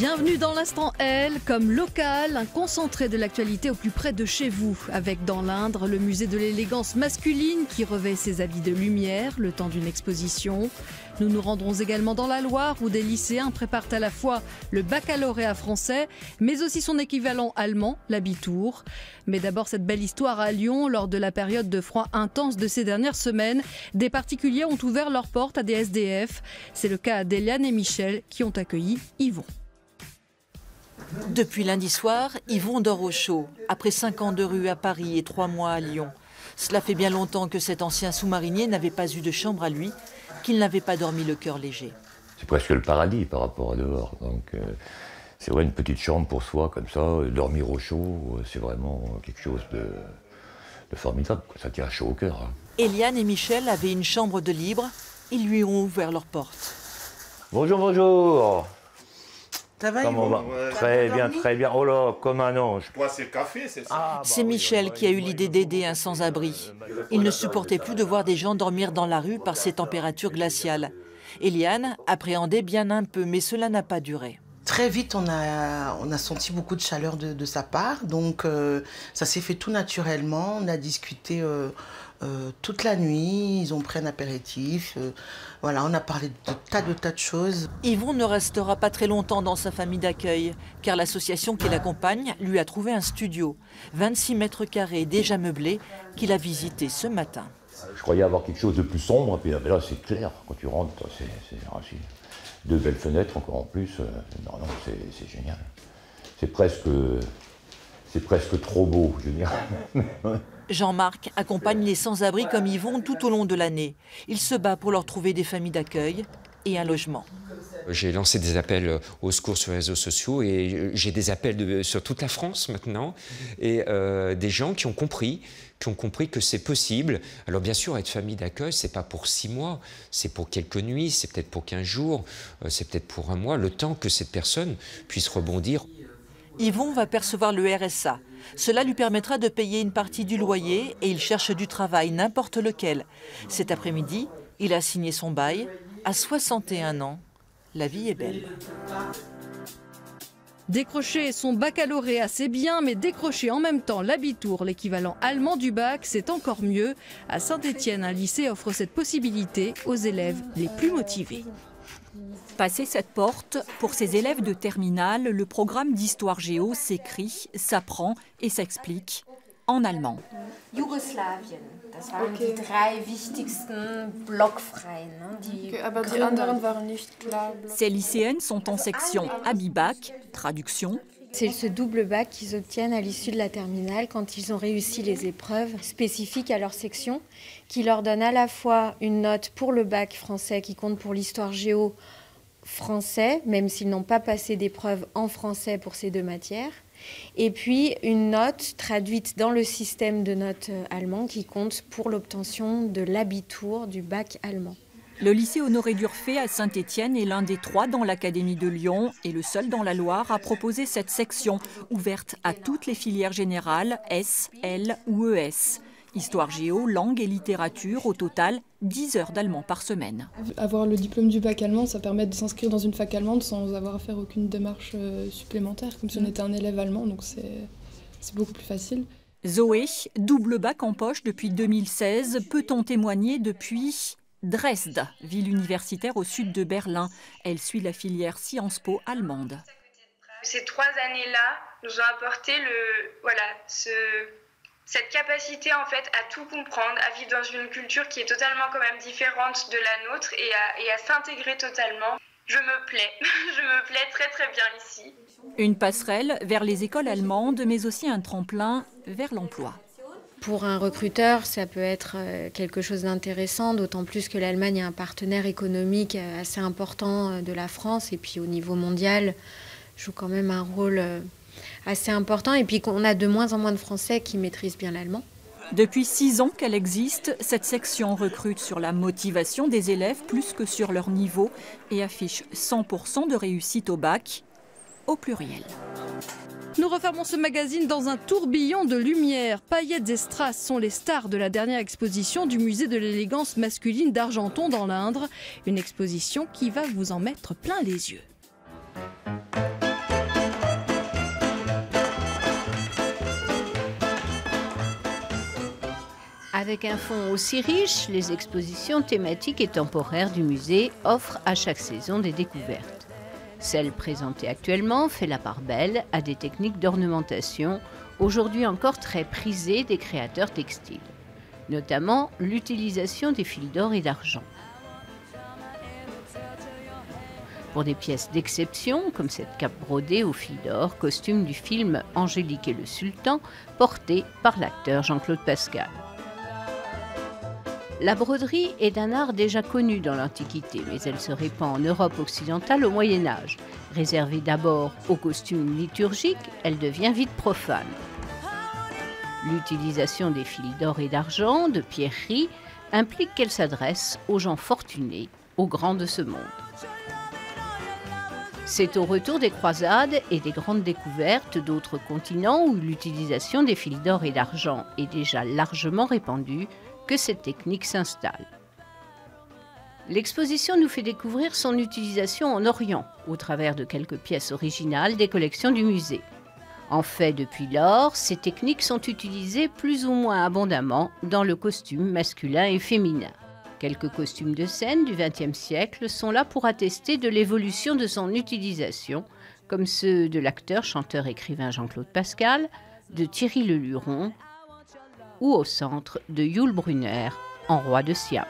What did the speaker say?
Bienvenue dans l'Instant L, comme local, un concentré de l'actualité au plus près de chez vous. Avec dans l'Indre, le musée de l'élégance masculine qui revêt ses habits de lumière le temps d'une exposition. Nous nous rendrons également dans la Loire où des lycéens préparent à la fois le baccalauréat français, mais aussi son équivalent allemand, l'Abitur. Mais d'abord cette belle histoire à Lyon. Lors de la période de froid intense de ces dernières semaines, des particuliers ont ouvert leurs portes à des SDF. C'est le cas d'Eliane et Michel qui ont accueilli Yvon. Depuis lundi soir, Yvon dort au chaud, après 5 ans de rue à Paris et 3 mois à Lyon. Cela fait bien longtemps que cet ancien sous-marinier n'avait pas eu de chambre à lui, qu'il n'avait pas dormi le cœur léger. C'est presque le paradis par rapport à dehors. Donc, c'est vrai, une petite chambre pour soi, comme ça, dormir au chaud, c'est vraiment quelque chose de formidable. Ça tient chaud au cœur. Hein. Eliane et Michel avaient une chambre de libre. Ils lui ont ouvert leurs portes. Bonjour, bonjour. Ça va, Comment on va? Très bien, très bien. Oh là, comme un ange. Moi, c'est le café, c'est ça. C'est Michel qui a eu l'idée d'aider un sans-abri. Il ne supportait plus de voir des gens dormir dans la rue par ces températures glaciales. Eliane appréhendait bien un peu, mais cela n'a pas duré. Très vite, on a senti beaucoup de chaleur de sa part, donc ça s'est fait tout naturellement. On a discuté toute la nuit, ils ont pris un apéritif, voilà, on a parlé de tas de choses. Yvon ne restera pas très longtemps dans sa famille d'accueil, car l'association qui l'accompagne lui a trouvé un studio, 26 mètres carrés déjà meublé, qu'il a visité ce matin. Je croyais avoir quelque chose de plus sombre, et puis là c'est clair, quand tu rentres, c'est deux belles fenêtres encore en plus, non, c'est génial. C'est presque trop beau, je dirais. Jean-Marc accompagne les sans-abri comme Yvon tout au long de l'année. Il se bat pour leur trouver des familles d'accueil et un logement. J'ai lancé des appels au secours sur les réseaux sociaux et j'ai des appels sur toute la France maintenant et des gens qui ont compris que c'est possible. Alors bien sûr, être famille d'accueil, c'est pas pour 6 mois, c'est pour quelques nuits, c'est peut-être pour 15 jours, c'est peut-être pour 1 mois, le temps que cette personne puisse rebondir. Yvon va percevoir le RSA. Cela lui permettra de payer une partie du loyer et il cherche du travail, n'importe lequel. Cet après-midi, il a signé son bail. À 61 ans, la vie est belle. Décrocher son baccalauréat, c'est bien, mais décrocher en même temps l'Abitur, l'équivalent allemand du bac, c'est encore mieux. À Saint-Étienne, un lycée offre cette possibilité aux élèves les plus motivés. Passer cette porte, pour ces élèves de terminale, le programme d'histoire géo s'écrit, s'apprend et s'explique en allemand. Jugoslawien, das waren die 3 wichtigsten Blockfreien. Die anderen waren nicht klar. Ces lycéennes sont en section Abibac, traduction. C'est ce double bac qu'ils obtiennent à l'issue de la terminale quand ils ont réussi les épreuves spécifiques à leur section, qui leur donnent à la fois une note pour le bac français qui compte pour l'histoire géo français, même s'ils n'ont pas passé d'épreuve en français pour ces 2 matières, et puis une note traduite dans le système de notes allemand qui compte pour l'obtention de l'Abitur du bac allemand. Le lycée Honoré d'Urfé à Saint-Étienne est l'un des 3 dans l'Académie de Lyon et le seul dans la Loire à proposer cette section ouverte à toutes les filières générales, S, L ou ES. Histoire géo, langue et littérature, au total 10 heures d'allemand par semaine. Avoir le diplôme du bac allemand, ça permet de s'inscrire dans une fac allemande sans avoir à faire aucune démarche supplémentaire, comme si on était un élève allemand, donc c'est beaucoup plus facile. Zoé, double bac en poche depuis 2016, peut en témoigner depuis Dresde, ville universitaire au sud de Berlin. Elle suit la filière Sciences Po allemande. Ces 3 années-là nous ont apporté cette capacité en fait à tout comprendre, à vivre dans une culture qui est totalement quand même différente de la nôtre et à s'intégrer totalement. Je me plais, je me plais très très bien ici. Une passerelle vers les écoles allemandes, mais aussi un tremplin vers l'emploi. Pour un recruteur, ça peut être quelque chose d'intéressant, d'autant plus que l'Allemagne est un partenaire économique assez important de la France et puis au niveau mondial joue quand même un rôle assez important et puis qu'on a de moins en moins de Français qui maîtrisent bien l'allemand. Depuis 6 ans qu'elle existe, cette section recrute sur la motivation des élèves plus que sur leur niveau et affiche 100% de réussite au bac, au pluriel. Nous refermons ce magazine dans un tourbillon de lumière. Paillettes et strass sont les stars de la dernière exposition du musée de l'élégance masculine d'Argenton dans l'Indre. Une exposition qui va vous en mettre plein les yeux. Avec un fond aussi riche, les expositions thématiques et temporaires du musée offrent à chaque saison des découvertes. Celle présentée actuellement fait la part belle à des techniques d'ornementation, aujourd'hui encore très prisées des créateurs textiles, notamment l'utilisation des fils d'or et d'argent. Pour des pièces d'exception, comme cette cape brodée au fil d'or, costume du film Angélique et le Sultan, porté par l'acteur Jean-Claude Pascal. La broderie est d'un art déjà connu dans l'Antiquité, mais elle se répand en Europe occidentale au Moyen-Âge. Réservée d'abord aux costumes liturgiques, elle devient vite profane. L'utilisation des fils d'or et d'argent, de pierreries, implique qu'elle s'adresse aux gens fortunés, aux grands de ce monde. C'est au retour des croisades et des grandes découvertes d'autres continents où l'utilisation des fils d'or et d'argent est déjà largement répandue que cette technique s'installe. L'exposition nous fait découvrir son utilisation en Orient, au travers de quelques pièces originales des collections du musée. En fait, depuis lors, ces techniques sont utilisées plus ou moins abondamment dans le costume masculin et féminin. Quelques costumes de scène du XXe siècle sont là pour attester de l'évolution de son utilisation, comme ceux de l'acteur, chanteur, écrivain Jean-Claude Pascal, de Thierry Leluron, ou au centre de Yul Brunner en Roi de Siam.